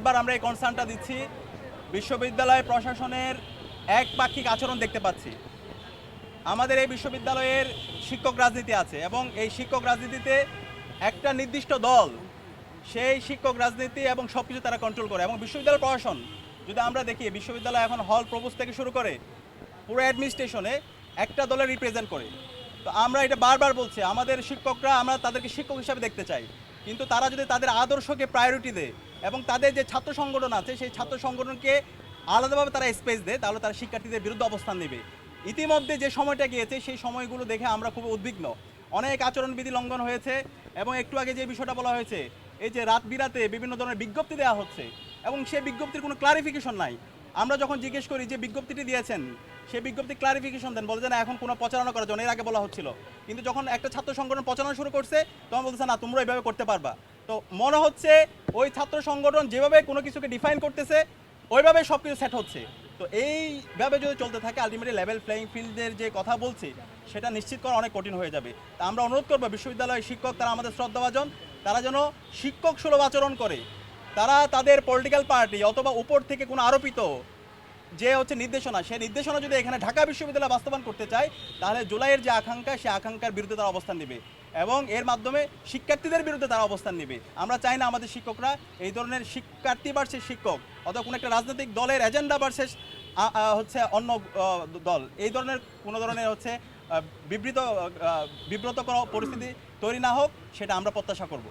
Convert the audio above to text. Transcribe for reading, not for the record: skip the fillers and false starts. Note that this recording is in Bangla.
বারবার আমরা এই কনসার্নটা দিচ্ছি, বিশ্ববিদ্যালয় প্রশাসনের একপাক্ষিক আচরণ দেখতে পাচ্ছি। আমাদের এই বিশ্ববিদ্যালয়ের শিক্ষক রাজনীতি আছে এবং এই শিক্ষক রাজনীতিতে একটা নির্দিষ্ট দল সেই শিক্ষক রাজনীতি এবং সব কিছু তারা কন্ট্রোল করে। এবং বিশ্ববিদ্যালয় প্রশাসন যদি আমরা দেখি, বিশ্ববিদ্যালয় এখন হল প্রভোস্ট থেকে শুরু করে পুরো অ্যাডমিনিস্ট্রেশনে একটা দলের রিপ্রেজেন্ট করে। তো আমরা এটা বারবার বলছি, আমাদের শিক্ষকরা আমরা তাদেরকে শিক্ষক হিসাবে দেখতে চাই, কিন্তু তারা যদি তাদের আদর্শকে প্রায়োরিটি দেয় এবং তাদের যে ছাত্র সংগঠন আছে সেই ছাত্র সংগঠনকে আলাদাভাবে তারা স্পেস দেয়, তাহলে তারা শিক্ষার্থীদের বিরুদ্ধে অবস্থান নেবে। ইতিমধ্যে যে সময়টা গিয়েছে সেই সময়গুলো দেখে আমরা খুব উদ্বিগ্ন। অনেক আচরণবিধি লঙ্ঘন হয়েছে এবং একটু আগে যে বিষয়টা বলা হয়েছে, এই যে রাত বিরাতে বিভিন্ন ধরনের বিজ্ঞপ্তি দেওয়া হচ্ছে এবং সেই বিজ্ঞপ্তির কোনো ক্লারিফিকেশন নাই। আমরা যখন জিজ্ঞেস করি যে বিজ্ঞপ্তিটি দিয়েছেন সেই বিজ্ঞপ্তি ক্লারিফিকেশন দেন, বলে যে না এখন কোনো প্রচারণা করার জন্য, এর আগে বলা হচ্ছিল। কিন্তু যখন একটা ছাত্র সংগঠন প্রচারণা শুরু করছে তখন বলতেছে না তোমরা এইভাবে করতে পারবা। তো মনে হচ্ছে ওই ছাত্র সংগঠন যেভাবে কোনো কিছুকে ডিফাইন করতেছে ওইভাবে সব কিছু সেট হচ্ছে। তো এইভাবে যদি চলতে থাকে আলটিমেটলি লেভেল প্লেয়িং ফিল্ডের যে কথা বলছি সেটা নিশ্চিত করা অনেক কঠিন হয়ে যাবে। তা আমরা অনুরোধ করবো বিশ্ববিদ্যালয়ের শিক্ষক, তারা আমাদের শ্রদ্ধাভাজন, তারা যেন শিক্ষক সুলভ আচরণ করে। তারা তাদের পলিটিক্যাল পার্টি অথবা উপর থেকে কোনো আরোপিত যে হচ্ছে নির্দেশনা, সেই নির্দেশনা যদি এখানে ঢাকা বিশ্ববিদ্যালয় বাস্তবায়ন করতে চায় তাহলে জুলাইয়ের যে আকাঙ্ক্ষা সেই আকাঙ্ক্ষার বিরুদ্ধে তারা অবস্থান নেবে এবং এর মাধ্যমে শিক্ষার্থীদের বিরুদ্ধে তারা অবস্থান নেবে। আমরা চাই না আমাদের শিক্ষকরা এই ধরনের শিক্ষার্থী ভার্সেস শিক্ষক অথবা কোনো একটা রাজনৈতিক দলের এজেন্ডা ভার্সেস হচ্ছে অন্য দল, এই ধরনের কোনো ধরনের হচ্ছে বিব্রতকর পরিস্থিতি তৈরি না হোক, সেটা আমরা প্রত্যাশা করব।